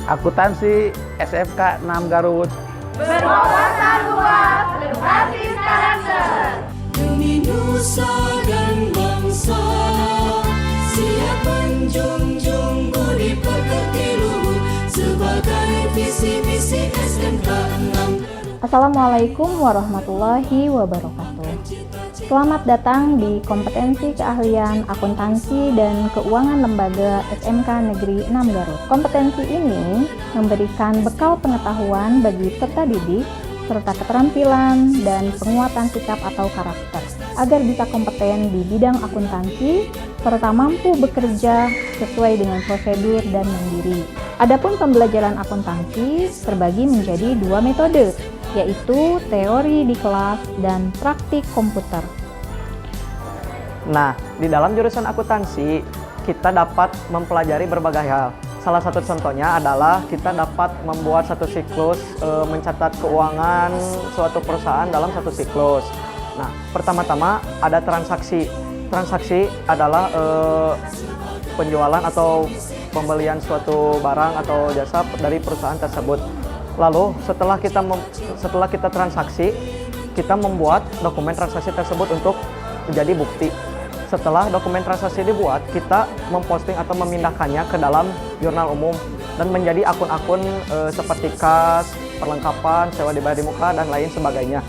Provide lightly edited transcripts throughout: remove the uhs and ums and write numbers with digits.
Akuntansi SMK 6 Garut. Berwawasan luas, berbasis karakter. Demi nusa dan bangsa, siap menjunjung budi pekerti luhur sebagai visi misi SMK 6. Assalamualaikum warahmatullahi wabarakatuh. Selamat datang di kompetensi keahlian akuntansi dan keuangan lembaga SMK Negeri 6 Garut. Kompetensi ini memberikan bekal pengetahuan bagi peserta didik serta keterampilan dan penguatan sikap atau karakter agar bisa kompeten di bidang akuntansi serta mampu bekerja sesuai dengan prosedur dan mandiri. Adapun pembelajaran akuntansi terbagi menjadi dua metode, yaitu teori di kelas dan praktik komputer. Nah, di dalam jurusan akuntansi, kita dapat mempelajari berbagai hal. Salah satu contohnya adalah kita dapat membuat satu siklus, mencatat keuangan suatu perusahaan dalam satu siklus. Nah, pertama-tama ada transaksi. Transaksi adalah penjualan atau pembelian suatu barang atau jasa dari perusahaan tersebut. Lalu setelah kita transaksi, kita membuat dokumen transaksi tersebut untuk menjadi bukti. Setelah dokumen transaksi dibuat, kita memposting atau memindahkannya ke dalam jurnal umum dan menjadi akun-akun seperti kas, perlengkapan, sewa dibayar di muka, dan lain sebagainya.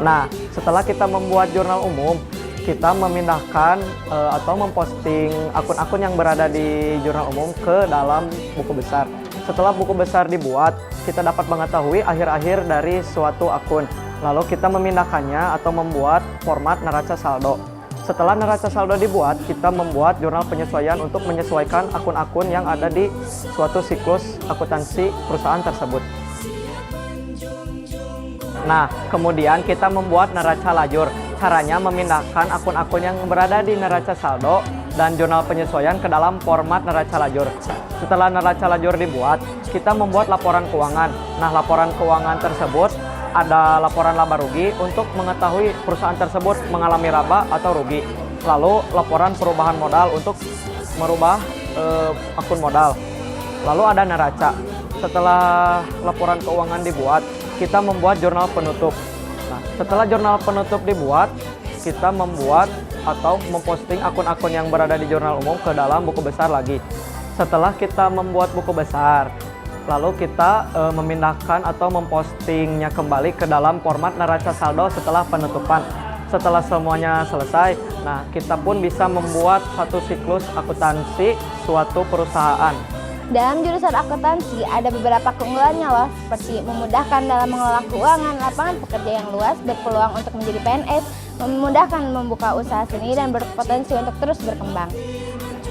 Nah, setelah kita membuat jurnal umum, kita memindahkan atau memposting akun-akun yang berada di jurnal umum ke dalam buku besar. Setelah buku besar dibuat, kita dapat mengetahui akhir-akhir dari suatu akun. Lalu kita memindahkannya atau membuat format neraca saldo. Setelah neraca saldo dibuat, kita membuat jurnal penyesuaian untuk menyesuaikan akun-akun yang ada di suatu siklus akuntansi perusahaan tersebut. Nah, kemudian kita membuat neraca lajur. Caranya memindahkan akun-akun yang berada di neraca saldo dan jurnal penyesuaian ke dalam format neraca lajur. Setelah neraca lajur dibuat, kita membuat laporan keuangan. Nah, laporan keuangan tersebut ada laporan laba rugi untuk mengetahui perusahaan tersebut mengalami laba atau rugi. Lalu laporan perubahan modal untuk merubah akun modal. Lalu ada neraca. Setelah laporan keuangan dibuat, kita membuat jurnal penutup. Nah, setelah jurnal penutup dibuat, kita membuat atau memposting akun-akun yang berada di jurnal umum ke dalam buku besar lagi. Setelah kita membuat buku besar, lalu kita memindahkan atau mempostingnya kembali ke dalam format neraca saldo setelah penutupan. Setelah semuanya selesai, nah kita pun bisa membuat satu siklus akuntansi suatu perusahaan. Dalam jurusan akuntansi ada beberapa keunggulannya loh, seperti memudahkan dalam mengelola keuangan, lapangan pekerja yang luas, berpeluang untuk menjadi PNS, memudahkan membuka usaha sendiri, dan berpotensi untuk terus berkembang.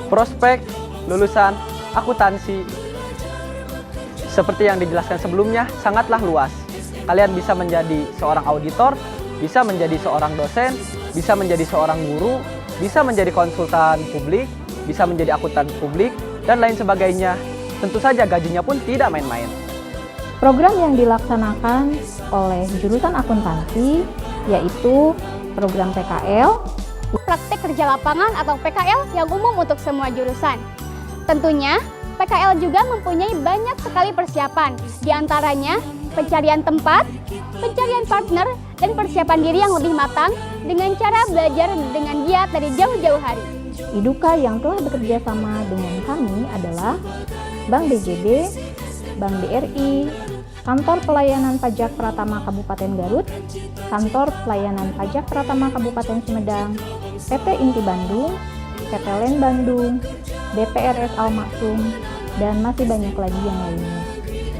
Prospek lulusan akuntansi seperti yang dijelaskan sebelumnya sangatlah luas. Kalian bisa menjadi seorang auditor, bisa menjadi seorang dosen, bisa menjadi seorang guru, bisa menjadi konsultan publik, bisa menjadi akuntan publik, dan lain sebagainya. Tentu saja gajinya pun tidak main-main. Program yang dilaksanakan oleh jurusan akuntansi yaitu program PKL, praktek kerja lapangan atau PKL yang umum untuk semua jurusan. Tentunya, PKL juga mempunyai banyak sekali persiapan, di antaranya pencarian tempat, pencarian partner, dan persiapan diri yang lebih matang dengan cara belajar dengan giat dari jauh-jauh hari. IDUKA yang telah bekerja sama dengan kami adalah Bank BJB, Bank BRI, Kantor Pelayanan Pajak Pratama Kabupaten Garut, Kantor Pelayanan Pajak Pratama Kabupaten Sumedang, PT Inti Bandung, PT Len Bandung, DPRS Al-Maksum, dan masih banyak lagi yang lainnya.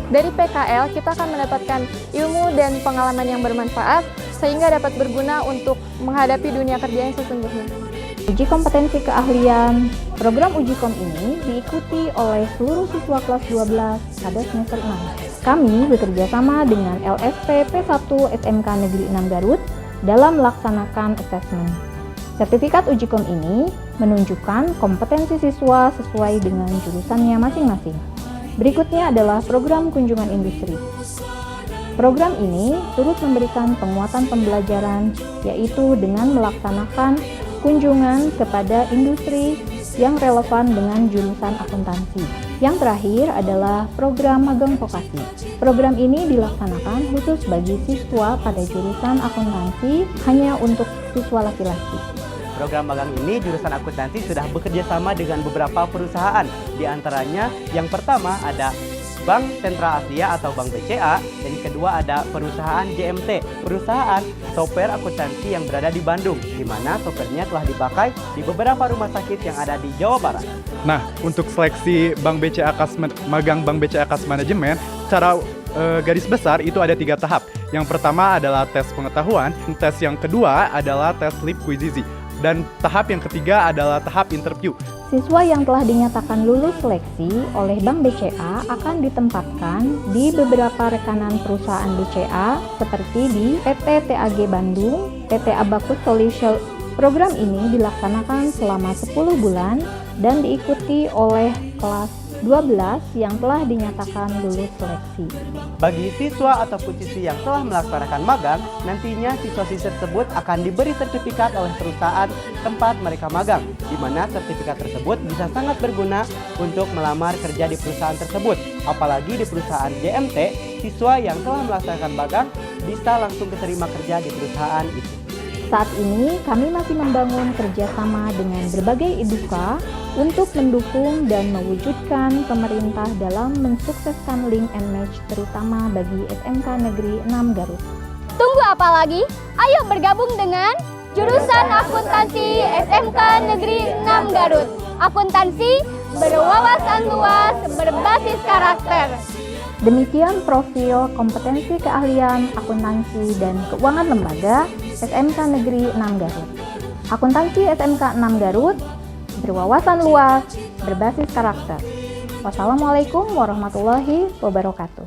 Dari PKL kita akan mendapatkan ilmu dan pengalaman yang bermanfaat sehingga dapat berguna untuk menghadapi dunia kerja yang sesungguhnya. Uji kompetensi keahlian. Program uji kom ini diikuti oleh seluruh siswa kelas 12 pada semester 6. Kami bekerja sama dengan LSP P1 SMK Negeri 6 Garut dalam melaksanakan asesmen. Sertifikat uji kom ini menunjukkan kompetensi siswa sesuai dengan jurusannya masing-masing. Berikutnya adalah program kunjungan industri. Program ini turut memberikan penguatan pembelajaran, yaitu dengan melaksanakan kunjungan kepada industri yang relevan dengan jurusan akuntansi. Yang terakhir adalah program magang vokasi. Program ini dilaksanakan khusus bagi siswa pada jurusan akuntansi, hanya untuk siswa laki-laki. Program magang ini jurusan akuntansi sudah bekerja sama dengan beberapa perusahaan. Di antaranya yang pertama ada Bank Sentral Asia atau Bank BCA, dan kedua ada perusahaan JMT, perusahaan software akuntansi yang berada di Bandung, di mana softwarenya telah dipakai di beberapa rumah sakit yang ada di Jawa Barat. Nah, untuk seleksi magang Bank BCA Kas Manajemen, secara garis besar itu ada 3 tahap. Yang pertama adalah tes pengetahuan, tes yang kedua adalah tes lip quizizi, dan tahap yang ketiga adalah tahap interview. Siswa yang telah dinyatakan lulus seleksi oleh Bank BCA akan ditempatkan di beberapa rekanan perusahaan BCA seperti di PT TAG Bandung, PT Abacus Solution. Program ini dilaksanakan selama 10 bulan dan diikuti oleh kelas 12 yang telah dinyatakan lulus seleksi. Bagi siswa ataupun siswi yang telah melaksanakan magang, nantinya siswa-siswi tersebut akan diberi sertifikat oleh perusahaan tempat mereka magang, di mana sertifikat tersebut bisa sangat berguna untuk melamar kerja di perusahaan tersebut. Apalagi di perusahaan JMT, siswa yang telah melaksanakan magang bisa langsung diterima kerja di perusahaan itu. Saat ini kami masih membangun kerjasama dengan berbagai IDUKA untuk mendukung dan mewujudkan pemerintah dalam mensukseskan link and match terutama bagi SMK Negeri 6 Garut. Tunggu apa lagi? Ayo bergabung dengan jurusan akuntansi SMK Negeri 6 Garut. Akuntansi berwawasan luas, berbasis karakter. Demikian profil kompetensi keahlian akuntansi dan keuangan lembaga SMK Negeri 6 Garut. Akuntansi SMK 6 Garut berwawasan luas, berbasis karakter. Wassalamualaikum warahmatullahi wabarakatuh.